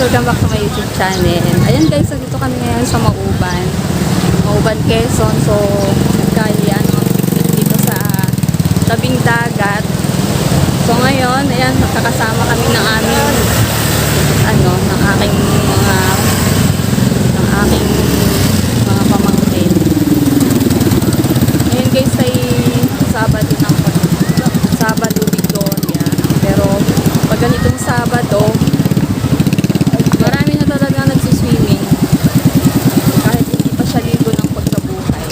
Welcome back to my YouTube channel. Ayan guys, nandito kami ngayon sa Mauban. Mauban, Quezon. So, nagkayaan ng picnic dito sa tabing dagat. So ngayon, ayan, nakakasama kami ng aming ng aking mga pamangkin. Ngayon guys ay Sabado Victoria. Pero pag ganitong Sabado, marami na talaga nagsiswimming kahit hindi pa siya ligo ng pagkabuhay.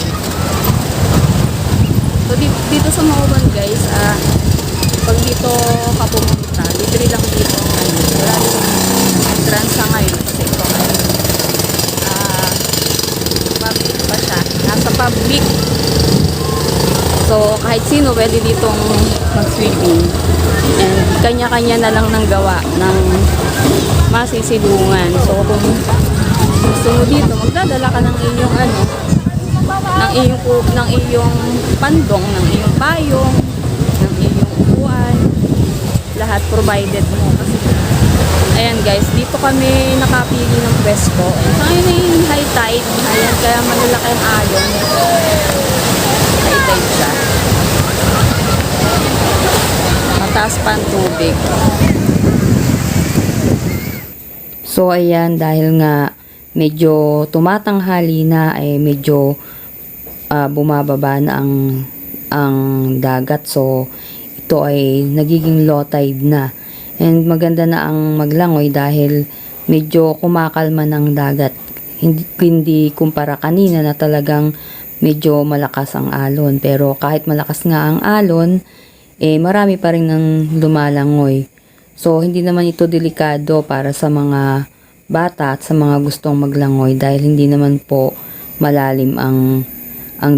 So dito sa Mauban guys, pag dito ka pumunta, libre lang dito wala dito entrance sa ngayon kasi ito ay public pa siya, nasa public. So kahit sino pwede ditong mag-swimming, and kanya-kanya na lang ng gawa ng masisilungan. So kung gusto mo dito, magdadala ka ng iyong ng iyong pandong, ng iyong payong, ng iyong upuan, lahat provided mo. Kasi ayan guys, dito kami nakapili ng pwesto. And so ngayon ay high tide, ayan, kaya malalaki ang alon. High tide siya, mataas pa ang tubig. So ayan, dahil nga medyo tumatanghali na, ay medyo bumababa na ang dagat. So ito ay nagiging low tide na. And maganda na ang maglangoy dahil medyo kumakalma ng dagat. Hindi kumpara kanina na talagang medyo malakas ang alon. Pero kahit malakas nga ang alon, marami pa rin ng lumalangoy. So, hindi naman ito delikado para sa mga bata at sa mga gustong maglangoy dahil hindi naman po malalim ang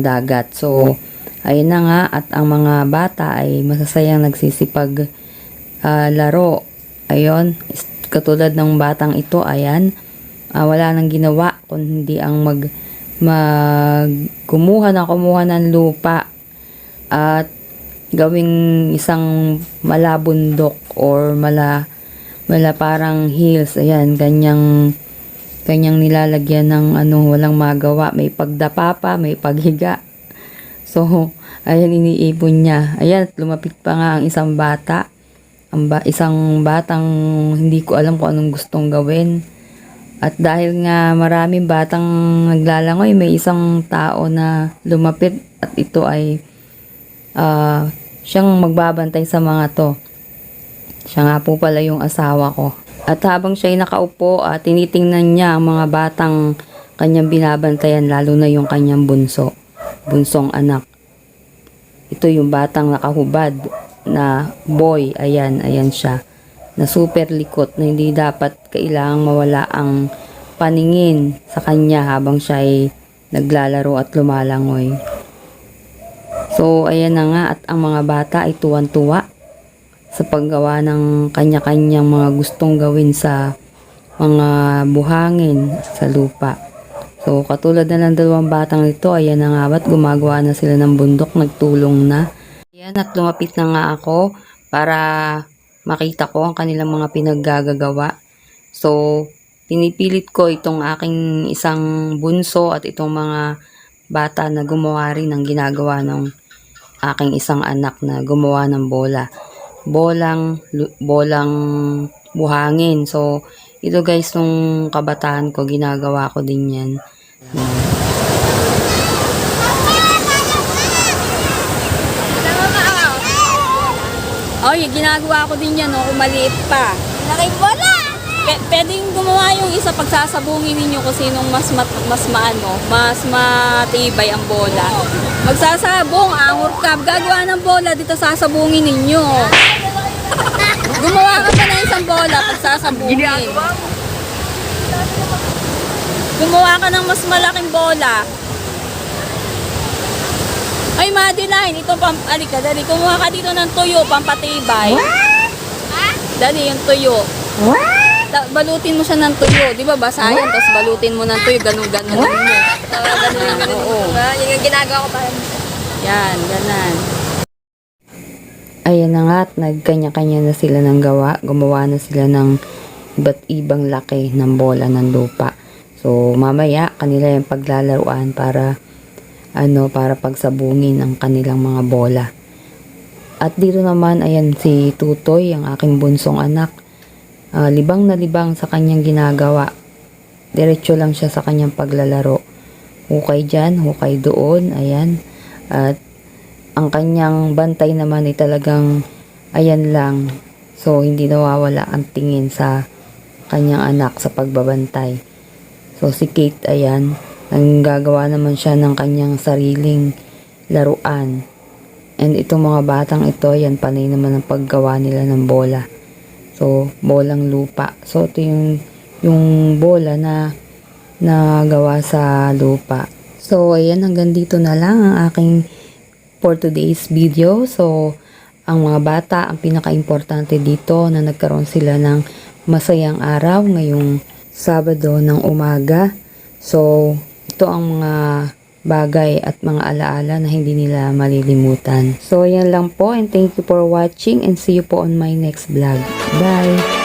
dagat. So, ayun na nga, at ang mga bata ay masasayang nagsisipag laro. Ayun, katulad ng batang ito, ayan, wala nang ginawa kundi ang kumuha ng lupa at gawing isang malabundok or mala parang hills. Ayan, kanyang nilalagyan ng walang magawa. May pagdapa pa, may paghiga. So, ayan, iniipon niya. Ayan, lumapit pa nga ang isang bata. Isang batang hindi ko alam kung anong gustong gawin. At dahil nga maraming batang naglalangoy, may isang tao na lumapit at ito ay siyang magbabantay sa mga to. Siya nga po pala yung asawa ko. At habang siya ay nakaupo, tinitingnan niya ang mga batang kanyang binabantayan, lalo na yung kanyang bunsong anak. Ito yung batang nakahubad na boy. Ayan siya, na super likot, na hindi dapat kailangang mawala ang paningin sa kanya habang siya ay naglalaro at lumalangoy. So ayan na nga, at ang mga bata ay tuwan-tuwa sa paggawa ng kanya-kanyang mga gustong gawin sa mga buhangin sa lupa. So katulad na ng dalawang batang ito, ayan na nga, ba't gumagawa na sila ng bundok, nagtulong na. Ayan, at lumapit na nga ako para makita ko ang kanilang mga pinaggagawa. So pinipilit ko itong aking isang bunso at itong mga bata na gumawa rin ng ginagawa ng aking isang anak na gumawa ng bolang buhangin. So ito guys, nung kabataan ko, ginagawa ko din yan. Ginagawa ko din yan kung maliit pa. Laking bola! Pwedeng gumawa yung isa, pagsasabungin ninyo kung sinong mas matibay ang bola. Magsasabong, angor ka, gagawa ng bola, dito sasabungin ninyo. Gumawa ka pa ng isang bola, pagsasabungin. Gumawa ka ng mas malaking bola. Ay, Madeline, ito alika, dali, kumuha ka dito ng tuyo, pampatibay. Dali, yung tuyo. Balutin mo siya ng tuyo, di ba basa yan, tapos balutin mo ng tuyo, ganun mo. Ganun. Yan yung ginagawa ko pa. Yan, ganan. Ayan na nga, at nagkanya-kanya na sila ng gawa. Gumawa na sila ng iba't ibang laki ng bola ng lupa. So, mamaya, kanila yung paglalaruan para pagsabungin ang kanilang mga bola. At dito naman, ayan si Tutoy, ang aking bunsong anak. Libang na libang sa kanyang ginagawa. Diretso lang siya sa kanyang paglalaro. Hukay dyan, hukay doon, ayan. At ang kanyang bantay naman ay talagang ayan lang. So, hindi nawawala ang tingin sa kanyang anak sa pagbabantay. So, si Kate, ayan, nanggagawa naman siya ng kanyang sariling laruan. And itong mga batang ito, yan panay naman ang paggawa nila ng bola. So, bolang lupa. So, ito yung bola na gawa sa lupa. So, ayan, hanggang dito na lang ang aking for today's video. So, ang mga bata, ang pinaka-importante dito na nagkaroon sila ng masayang araw ngayong Sabado ng umaga. So, ito ang mga bagay at mga alaala na hindi nila malilimutan. So, yan lang po and thank you for watching and see you po on my next vlog. Bye!